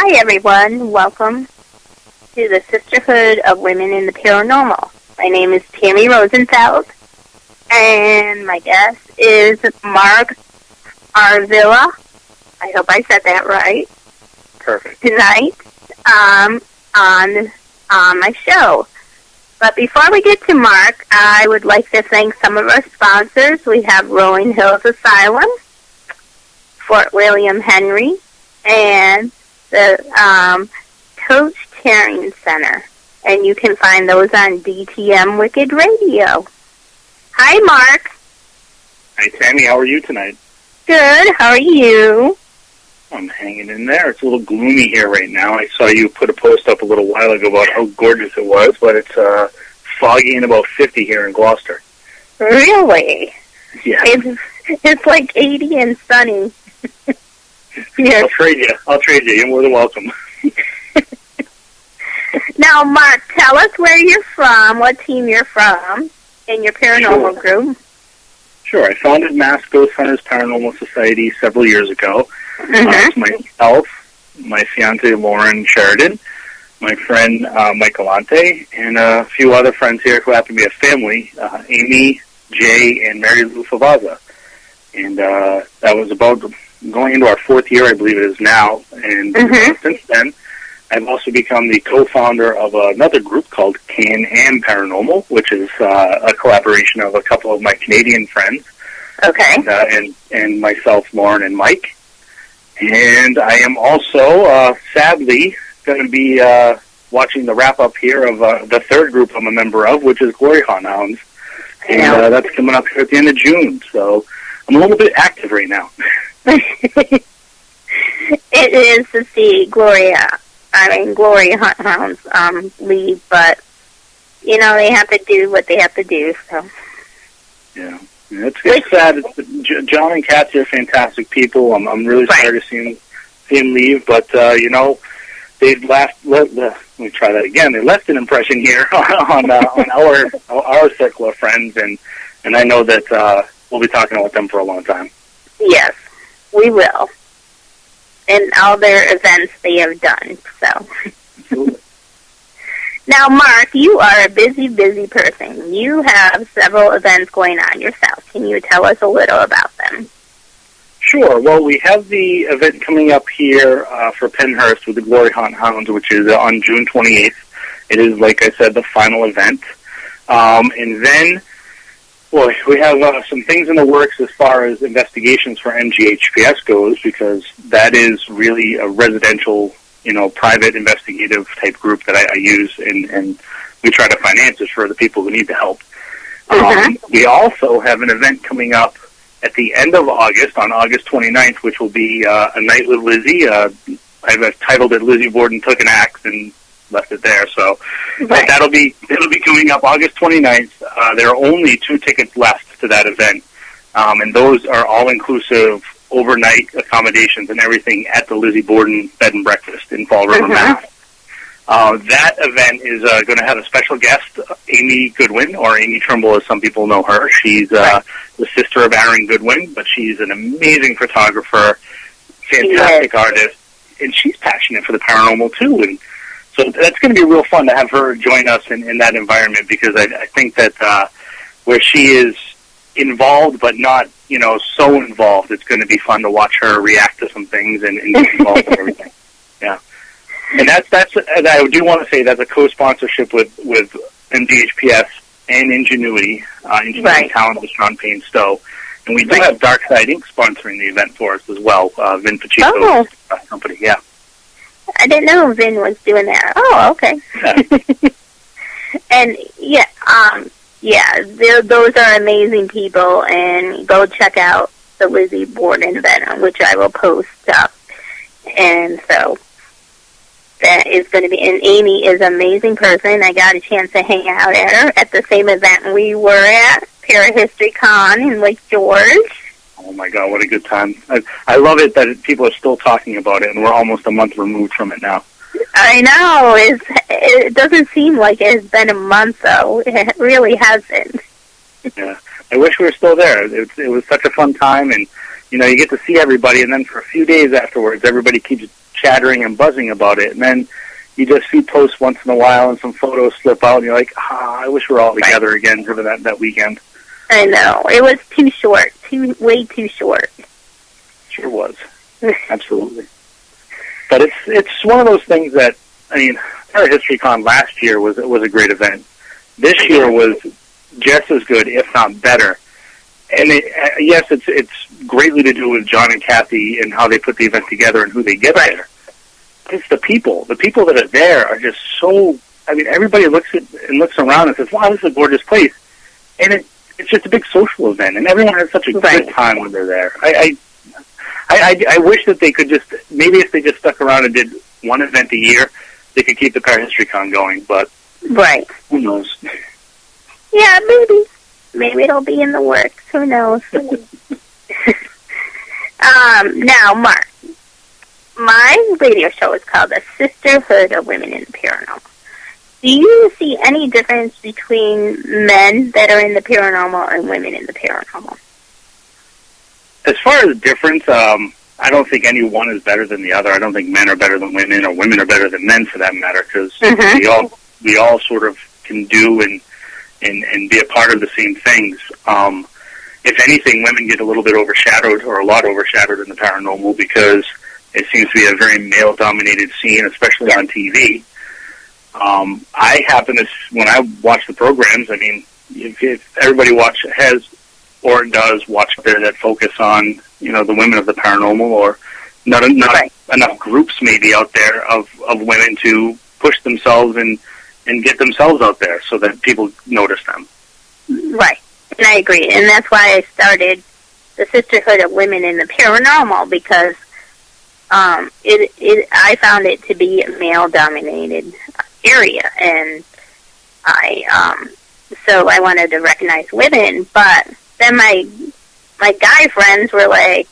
Hi, everyone. Welcome to the Sisterhood of Women in the Paranormal. My name is Tammy Rosenfeld, and my guest is Marc Avilla. I hope I said that right. Perfect. Tonight on my show. But before we get to Marc, I would like to thank some of our sponsors. We have Rolling Hills Asylum, Fort William Henry, and the Coach Tearing Center. And you can find those on DTM Wicked Radio. Hi, Marc. Hi, Tammy. How are you tonight? Good. How are you? I'm hanging in there. It's a little gloomy here right now. I saw you put a post up a little while ago about how gorgeous it was, but it's foggy and about 50 here in Gloucester. Really? Yeah. It's like 80 and sunny. I'll trade you. You're more than welcome. Now, Marc, tell us where you're from, what team you're from, and your paranormal group. Sure. I founded Mass Ghost Hunters Paranormal Society several years ago. It's myself, my fiancée Lauren Sheridan, my friend Mike Galante, and a few other friends here who happen to be a family, Amy, Jay, and Mary Lou Favaza. And that was about going into our fourth year, I believe it is now. And since then, I've also become the co-founder of another group called Can-Am Paranormal, which is a collaboration of a couple of my Canadian friends. Okay. And myself, Lauren, and Mike. And I am also, sadly, going to be watching the wrap-up here of the third group I'm a member of, which is Glory Hunt Hounds. And that's coming up here at the end of June. So I'm a little bit active right now. It is to see Glory Hunt Hounds leave, but, you know, they have to do what they have to do, so. Yeah. It's sad. John and Kathy are fantastic people. I'm really sorry to see him leave, but you know, they've let me try that again. They left an impression here on our circle of friends, and I know that we'll be talking about them for a long time. Yes, we will, and all their events they have done. So. Absolutely. Now, Marc, you are a busy, busy person. You have several events going on yourself. Can you tell us a little about them? Sure. Well, we have the event coming up here for Penhurst with the Glory Hunt Hounds, which is on June 28th. It is, like I said, the final event. And then, well, we have some things in the works as far as investigations for MGHPS goes, because that is really a residential, private investigative type group that I use, and we try to finance it for the people who need the help. We also have an event coming up at the end of August, on August 29th, which will be a night with Lizzie. I've titled it Lizzie Borden Took an Axe and left it there. So but it'll be coming up August 29th. There are only 2 tickets left to that event, and those are all-inclusive overnight accommodations and everything at the Lizzie Borden Bed and Breakfast in Fall River, Mass. That event is going to have a special guest, Amy Goodwin, or Amy Trimble as some people know her. She's the sister of Aaron Goodwin, but she's an amazing photographer, fantastic artist, and she's passionate for the paranormal too. And so that's going to be real fun to have her join us in that environment, because I think that where she is involved but not, so involved, it's going to be fun to watch her react to some things and get involved in everything. Yeah. And that's I do want to say that's a co-sponsorship with MDHPS and Ingenuity, Ingenuity Talent with Sean Payne Stowe. And we do have Dark Sighting sponsoring the event for us as well, Vin Pacheco's company, yeah. I didn't know Vin was doing that. Oh, okay. Yeah. And, those are amazing people, and go check out the Lizzie Borden event, which I will post up. And so that is going to be, and Amy is an amazing person. I got a chance to hang out at the same event we were at, Parahistory Con in Lake George. Oh my God, what a good time. I love it that people are still talking about it, and we're almost a month removed from it now. I know. It doesn't seem like it has been a month, though. It really hasn't. Yeah. I wish we were still there. It was such a fun time, and, you get to see everybody, and then for a few days afterwards, everybody keeps chattering and buzzing about it, and then you just see posts once in a while and some photos slip out, and you're like, I wish we were all together again for that weekend. I know. It was too short. Way too short. Sure was. Absolutely. But it's one of those things that, I mean, our History Con last year was a great event. This year was just as good, if not better. And yes, it's greatly to do with John and Kathy and how they put the event together and who they get there. But it's the people. The people that are there are just so. I mean, everybody looks around and says, "Wow, this is a gorgeous place," and it's just a big social event, and everyone has such a good time when they're there. I wish that they could just, maybe if they just stuck around and did one event a year, they could keep the History Con going, but who knows? Yeah, maybe it'll be in the works. Who knows? Now, Marc, my radio show is called the Sisterhood of Women in the Paranormal. Do you see any difference between men that are in the paranormal and women in the paranormal? As far as difference, I don't think any one is better than the other. I don't think men are better than women, or women are better than men, for that matter, because we all sort of can do and be a part of the same things. If anything, women get a little bit overshadowed, or a lot overshadowed in the paranormal, because it seems to be a very male-dominated scene, especially on TV. I happen to, when I watch the programs, I mean, if everybody has or does watch there that focus on, the women of the paranormal, or not enough groups maybe out there of women to push themselves and get themselves out there so that people notice them. Right, and I agree, and that's why I started the Sisterhood of Women in the Paranormal, because I found it to be a male-dominated area, and so I wanted to recognize women, but then my guy friends were like,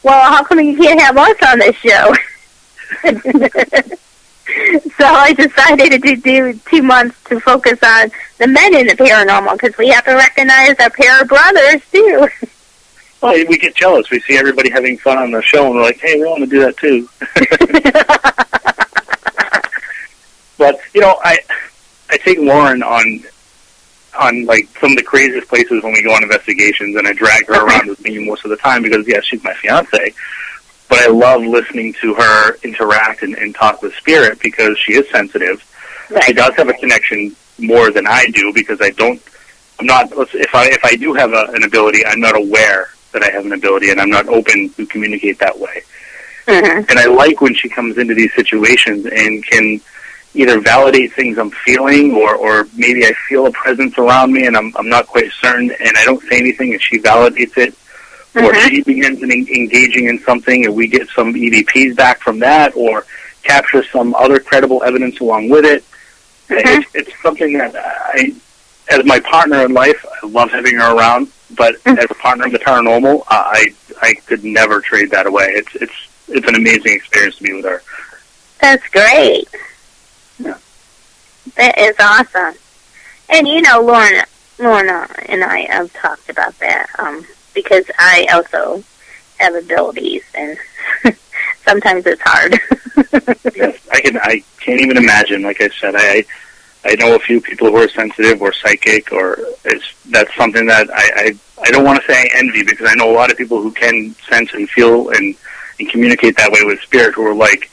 well, how come you can't have us on this show? So I decided to do 2 months to focus on the men in the paranormal, because we have to recognize our pair of brothers, too. Well, we get jealous. We see everybody having fun on the show, and we're like, hey, we want to do that, too. But, I take Lauren on like some of the craziest places when we go on investigations, and I drag her around with me most of the time because, yes, she's my fiance. But I love listening to her interact and talk with spirit, because she is sensitive. Right. She does have a connection more than I do, because if I do have an ability, I'm not aware that I have an ability, and I'm not open to communicate that way. Mm-hmm. And I like when she comes into these situations and can either validate things I'm feeling, or maybe I feel a presence around me and I'm not quite certain, and I don't say anything and she validates it, or she begins engaging in something and we get some EVPs back from that, or capture some other credible evidence along with it. It's something that as my partner in life, I love having her around, but as a partner in the paranormal, I could never trade that away. It's an amazing experience to be with her. That's great. Yeah. That is awesome. And Lorna and I have talked about that, because I also have abilities, and sometimes it's hard. Yes, I can't even imagine. Like I said, I know a few people who are sensitive or psychic, or that's something that I don't want to say I envy, because I know a lot of people who can sense and feel and communicate that way with spirit, who are like,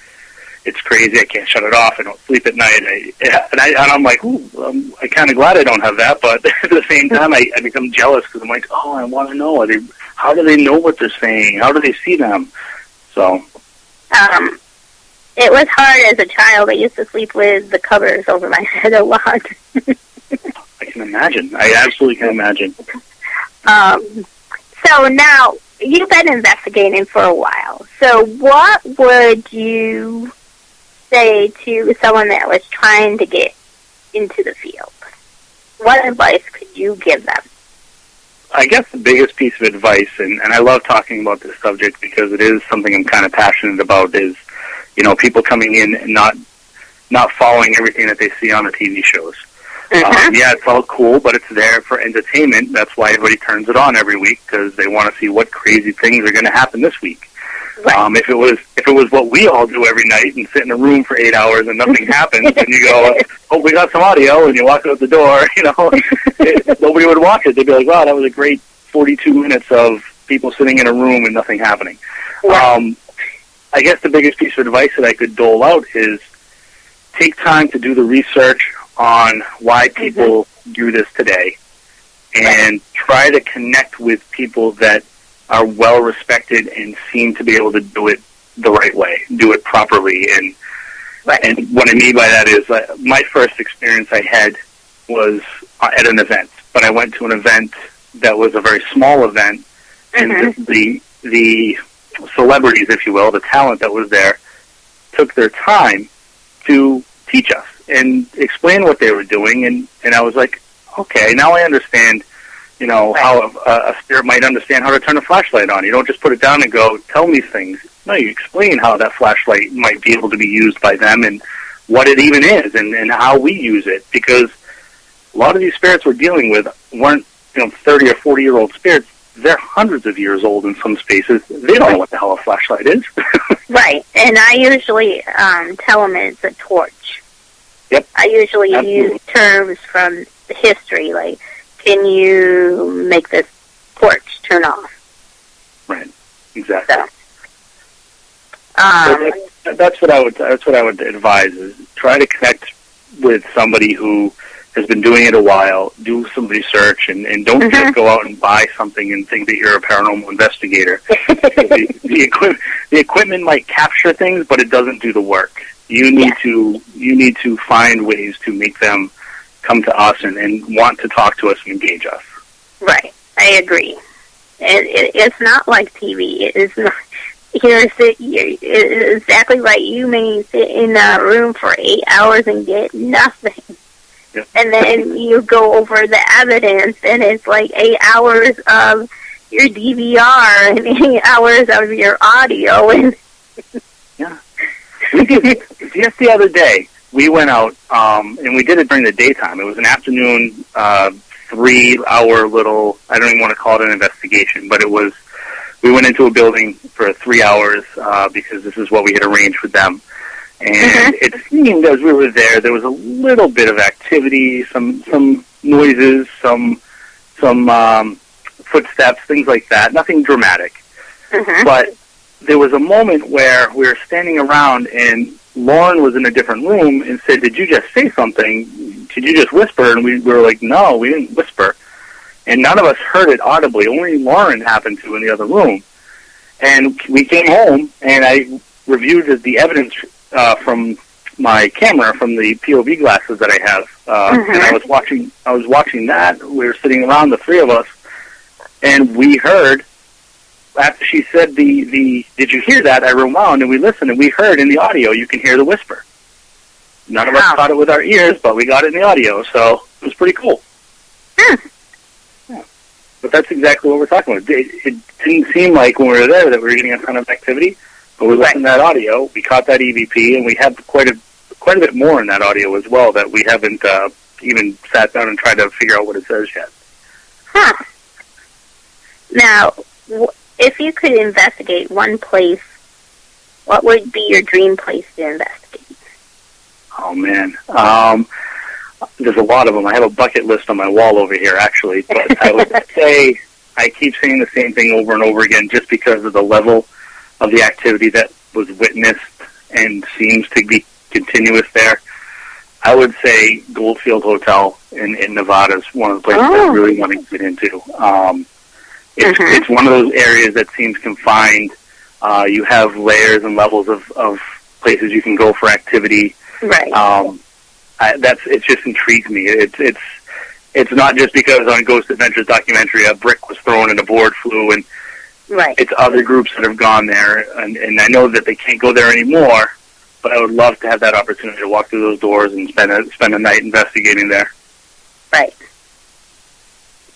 it's crazy, I can't shut it off, I don't sleep at night. And I'm like, ooh, I'm kind of glad I don't have that, but at the same time, I become jealous, because I'm like, oh, I want to know. How do they know what they're saying? How do they see them? So. It was hard as a child. I used to sleep with the covers over my head a lot. I can imagine. I absolutely can imagine. So now, you've been investigating for a while. So what would you say to someone that was trying to get into the field? What advice could you give them? I guess the biggest piece of advice, and I love talking about this subject because it is something I'm kind of passionate about, is, people coming in and not following everything that they see on the TV shows. Yeah, it's all cool, but it's there for entertainment. That's why everybody turns it on every week, because they want to see what crazy things are going to happen this week. Right. If it was what we all do every night and sit in a room for 8 hours and nothing happens, and you go, "Oh, we got some audio," and you walk out the door, nobody would watch it. They'd be like, "Wow, that was a great 42 minutes of people sitting in a room and nothing happening." Right. I guess the biggest piece of advice that I could dole out is take time to do the research on why people do this today, and try to connect with people that are well respected and seem to be able to do it the right way, do it properly. And what I mean by that is my first experience I had was at an event, but I went to an event that was a very small event, and the celebrities, if you will, the talent that was there, took their time to teach us and explain what they were doing, and I was like, okay, now I understand, how a spirit might understand how to turn a flashlight on. You don't just put it down and go, tell me things. No, you explain how that flashlight might be able to be used by them and what it even is and how we use it, because a lot of these spirits we're dealing with weren't 30 or 40-year-old spirits. They're hundreds of years old in some spaces. They don't know what the hell a flashlight is. Right, and I usually tell them it's a torch. Yep. I usually use terms from history, like, can you make this torch turn off? Right, exactly. So, that's what I would advise, is try to connect with somebody who has been doing it a while, do some research, and don't just go out and buy something and think that you're a paranormal investigator. the equipment might capture things, but it doesn't do the work. You need to find ways to make them come to us and want to talk to us and engage us. Right, I agree. It's not like TV. It is not. You're exactly right. You may sit in a room for 8 hours and get nothing. Yep. And then you go over the evidence, and it's like 8 hours of your DVR and 8 hours of your audio. And yeah, we did just the other day. We went out and we did it during the daytime. It was an afternoon, 3-hour little. I don't even want to call it an investigation, but it was. We went into a building for 3 hours because this is what we had arranged with them. And it seemed as we were there was a little bit of activity, some noises, some footsteps, things like that. Nothing dramatic. But there was a moment where we were standing around, and Lauren was in a different room and said, "Did you just say something? Did you just whisper?" And we were like, "No, we didn't whisper." And none of us heard it audibly. Only Lauren happened to in the other room. And we came home, and I reviewed the evidence from my camera, from the POV glasses that I have, and I was watching that. We were sitting around, the three of us, and we heard, after she said the "Did you hear that?" I rewound, and we listened, and we heard in the audio, you can hear the whisper. None of us caught it with our ears, but we got it in the audio, so it was pretty cool. Yeah. But that's exactly what we're talking about. It didn't seem like when we were there that we were getting a ton of activity, but we listened to that audio, we caught that EVP, and we have quite a bit more in that audio as well that we haven't even sat down and tried to figure out what it says yet. Huh. Now, if you could investigate one place, what would be your dream place to investigate? Oh, man. There's a lot of them. I have a bucket list on my wall over here, actually. But I would say I keep saying the same thing over and over again just because of the level of the activity that was witnessed and seems to be continuous there. I would say Goldfield Hotel in Nevada is one of the places I really want to get into. It's one of those areas that seems confined. You have layers and levels of places you can go for activity. Right. It just intrigues me. It's not just because on Ghost Adventures documentary a brick was thrown and a board flew, and it's other groups that have gone there, and I know that they can't go there anymore, but I would love to have that opportunity to walk through those doors and spend a night investigating there. Right.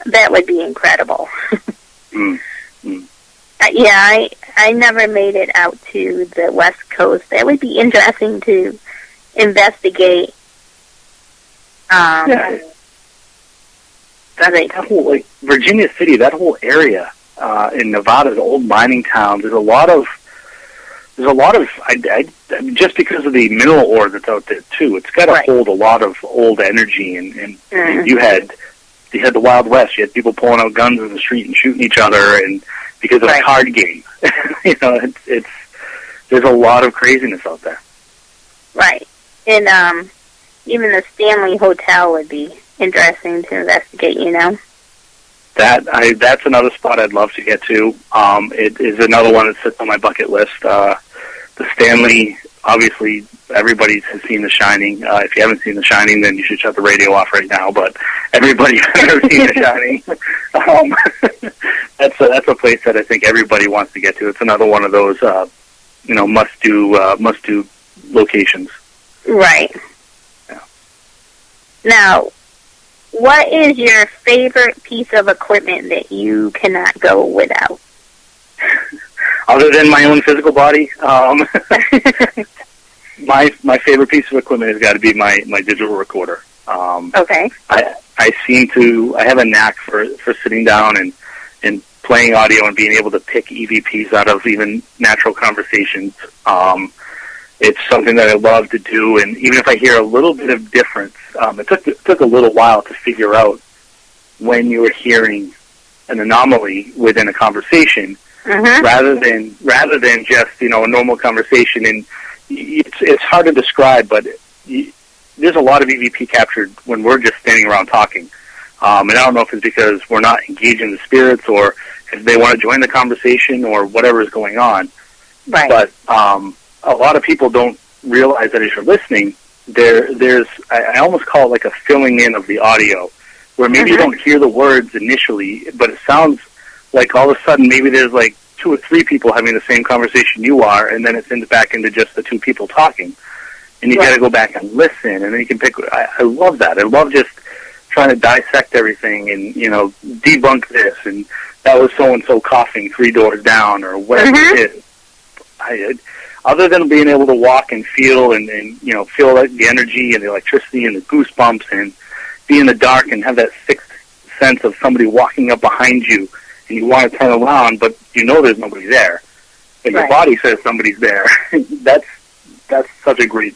That would be incredible. Yeah, I never made it out to the West Coast. That would be interesting to investigate. That whole, Virginia City, that whole area in Nevada, the old mining towns, there's a lot of there's a lot of, just because of the mineral ore that's out there too, it's got to hold a lot of old energy, and you had the Wild West. You had people pulling out guns in the street and shooting each other, and because of a card game. It's there's a lot of craziness out there. Right. And even the Stanley Hotel would be interesting to investigate, That's another spot I'd love to get to. It is another one that sits on my bucket list. The Stanley, obviously, everybody has seen The Shining. If you haven't seen The Shining, then you should shut the radio off right now. But everybody has seen The Shining. That's a place that I think everybody wants to get to. It's another one of those, must do locations. Right. Yeah. Now, what is your favorite piece of equipment that you cannot go without? Other than my own physical body, my favorite piece of equipment has got to be my digital recorder. Okay. I have a knack for sitting down and playing audio and being able to pick EVPs out of even natural conversations. It's something that I love to do, and even if I hear a little bit of difference, it took a little while to figure out when you were hearing an anomaly within a conversation, rather than just a normal conversation. And it's hard to describe, but there's a lot of EVP captured when we're just standing around talking. And I don't know if it's because we're not engaging the spirits, or if they want to join the conversation, or whatever is going on. Right. But a lot of people don't realize that as you're listening, there's I almost call it like a filling in of the audio, where maybe you don't hear the words initially, but it sounds like all of a sudden maybe there's like 2 or 3 people having the same conversation you are, and then it's back into just the 2 people talking. And you got to go back and listen, and then you can pick. I love that. I love just trying to dissect everything and, debunk this, and that was so-and-so coughing 3 doors down, or whatever it is. Other than being able to walk and feel and feel like the energy and the electricity and the goosebumps, and be in the dark and have that sixth sense of somebody walking up behind you, and you want to turn around, but there's nobody there. But your body says somebody's there. That's such a great...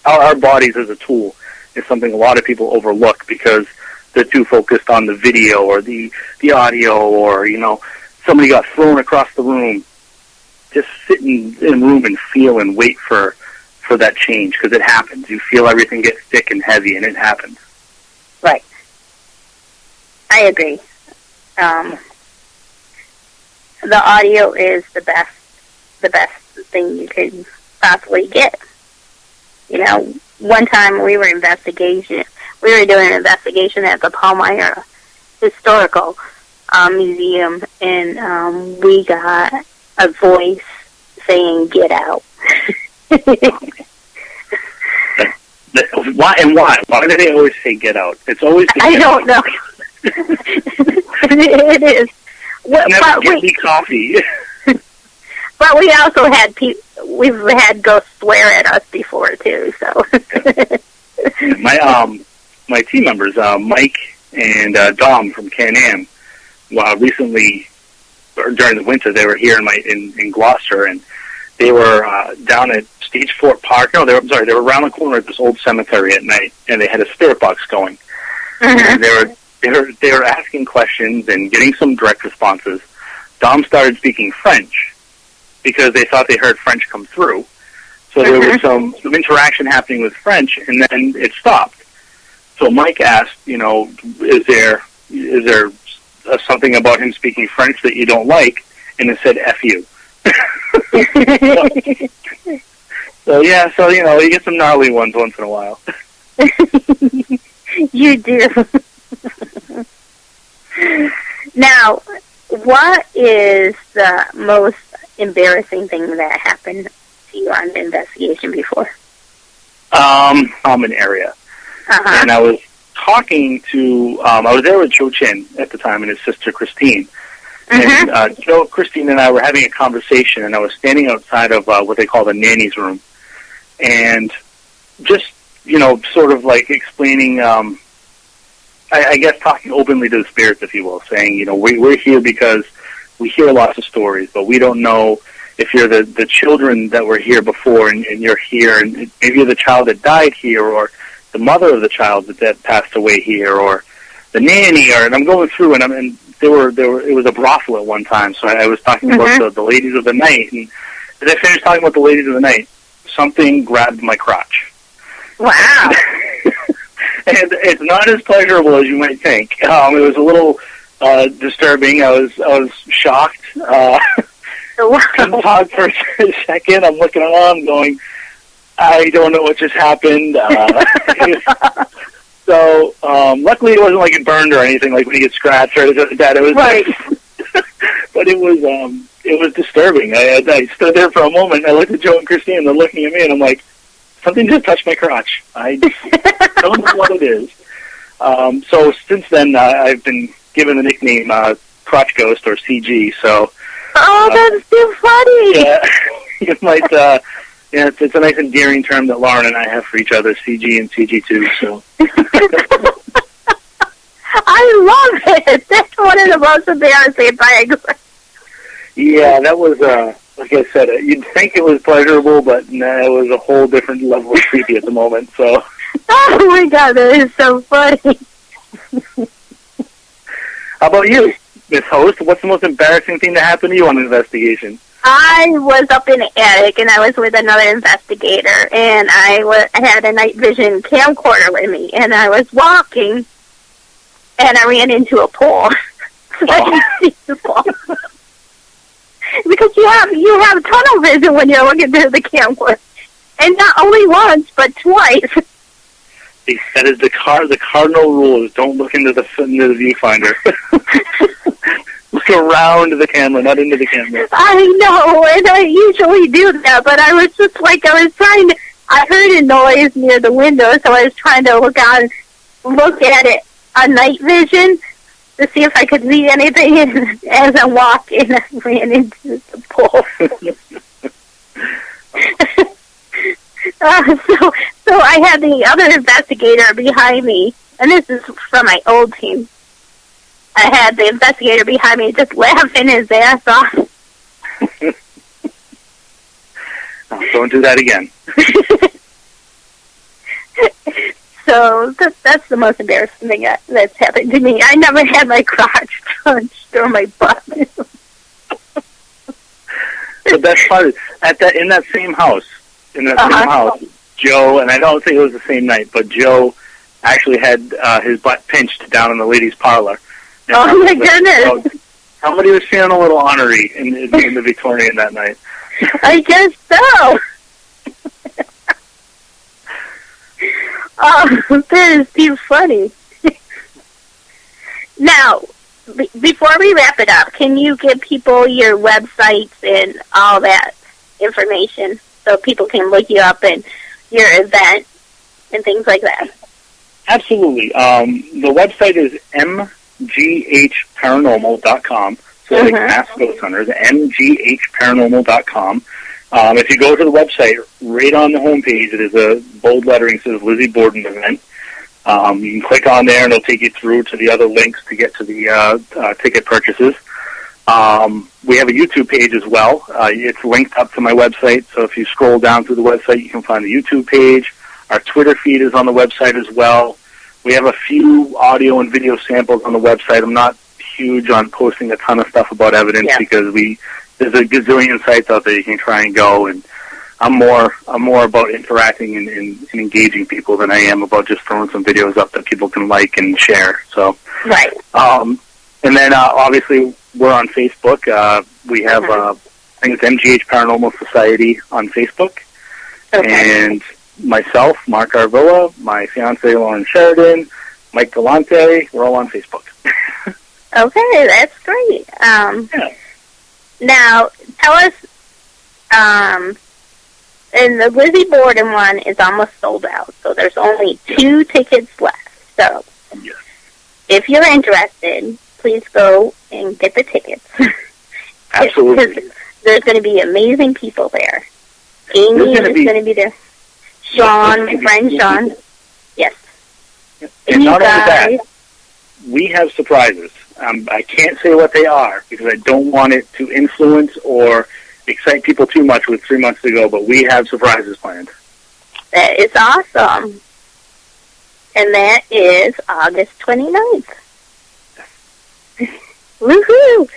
Our bodies as a tool is something a lot of people overlook because they're too focused on the video or the audio, or, somebody got thrown across the room. Just sit in a room and feel and wait for that change, because it happens. You feel everything get thick and heavy, and it happens. Right. I agree. The audio is the best thing you could possibly get. One time we were doing an investigation at the Palmyra Historical Museum, and we got a voice saying, "Get out." Why? And why? Why do they always say "get out"? It's always. I don't know. It is. Never get me coffee. But we also had we've had ghosts swear at us before too. So. My team members, Mike and Dom from Can-Am, recently, or during the winter, they were here in Gloucester, and they were down at Stage Fort Park. No, they were around the corner at this old cemetery at night, and they had a spirit box going. And they were asking questions and getting some direct responses. Dom started speaking French because they thought they heard French come through. So there was some interaction happening with French, and then it stopped. So Mike asked, is there something about him speaking French that you don't like? And it said, "F you." So you get some gnarly ones once in a while. You do. Now, what is the most embarrassing thing that happened to you on the investigation before? Common area. And I was talking to, I was there with Joe Chin at the time and his sister Christine. And Joe, Christine, and I were having a conversation, and I was standing outside of what they call the nanny's room. And just, sort of like explaining, I guess talking openly to the spirits, if you will, saying, we're here because we hear lots of stories, but we don't know if you're the children that were here before and you're here, and maybe you're the child that died here, or the mother of the child that passed away here, or the nanny, and I'm going through, and there were it was a brothel at one time, so I was talking about the ladies of the night, and as I finished talking about the ladies of the night, something grabbed my crotch. Wow. And it's not as pleasurable as you might think. It was a little disturbing. I was shocked. Couldn't talk for a second. I'm looking around going, I don't know what just happened. So luckily it wasn't like it burned or anything, like when you get scratched or anything like that. It was right. But it was disturbing. I stood there for a moment. I looked at Joe and Christine, and they're looking at me, and I'm like, something just touched my crotch. I don't know what it is. So since then, I've been given the nickname Crotch Ghost, or CG. So. Oh, that's too funny. Yeah, you might. Yeah, it's a nice endearing term that Lauren and I have for each other, CG and CG2. So. I love it. That's one of the most embarrassing things. Yeah, that was, like I said, you'd think it was pleasurable, but nah, it was a whole different level of creepy at the moment. So. Oh my God, that is so funny. How about you, Miss Host? What's the most embarrassing thing to happen to you on an investigation? I was up in the attic, and I was with another investigator, and I had a night vision camcorder with me, and I was walking, and I ran into a pole. I didn't see the pole. Because you have tunnel vision when you're looking through the camcorder, and not only once, but twice. That is the cardinal rule: is don't look into the viewfinder. Look around the camera, not into the camera. I know, and I usually do that, but I was just like, I heard a noise near the window, so I was trying to look at it on night vision to see if I could see anything, and as I'm walking, I ran into the pole. So I had the other investigator behind me, and this is from my old team. I had the investigator behind me just laughing his ass off. Oh, don't do that again. So that's the most embarrassing thing that's happened to me. I never had my crotch punched or my butt. The best part is in that same house, Joe, and I don't think it was the same night, but Joe actually had his butt pinched down in the ladies' parlor. And oh my goodness! Somebody was feeling a little ornery in the Victorian that night. I guess so. Oh, that is too funny. Now, before we wrap it up, can you give people your websites and all that information so people can look you up and your event and things like that? Absolutely. The website is mghparanormal.com. So like Mass Ghost Hunters, mghparanormal.com. If you go to the website, right on the homepage, it is a bold lettering that says Lizzie Borden event. You can click on there, and it'll take you through to the other links to get to the ticket purchases. We have a YouTube page as well. It's linked up to my website, so if you scroll down through the website, you can find the YouTube page. Our Twitter feed is on the website as well. We have a few audio and video samples on the website. I'm not huge on posting a ton of stuff about evidence because there's a gazillion sites out there you can try and go, and I'm more about interacting and engaging people than I am about just throwing some videos up that people can like and share. So right. And then obviously we're on Facebook. We have I think it's MGH Paranormal Society on Facebook, and myself, Marc Avilla, my fiance Lauren Sheridan, Mike Galante. We're all on Facebook. Okay, that's great. Now, tell us, and the Lizzie Borden one is almost sold out, so there's only 2 tickets left. So, if you're interested, please go and get the tickets. Absolutely. There's going to be amazing people there. Amy is going to be there. Sean, my friend Sean. Yes. And not only that, we have surprises. I can't say what they are because I don't want it to influence or excite people too much with 3 months to go, but we have surprises planned. That is awesome. And that is August 29th. Woohoo!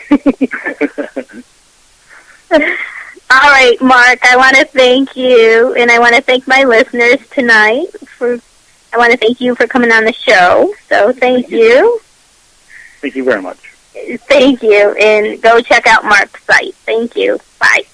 All right, Marc, I want to thank you, and I want to thank my listeners tonight. I want to thank you for coming on the show. So thank you. Thank you very much. Thank you, and go check out Marc's site. Thank you. Bye.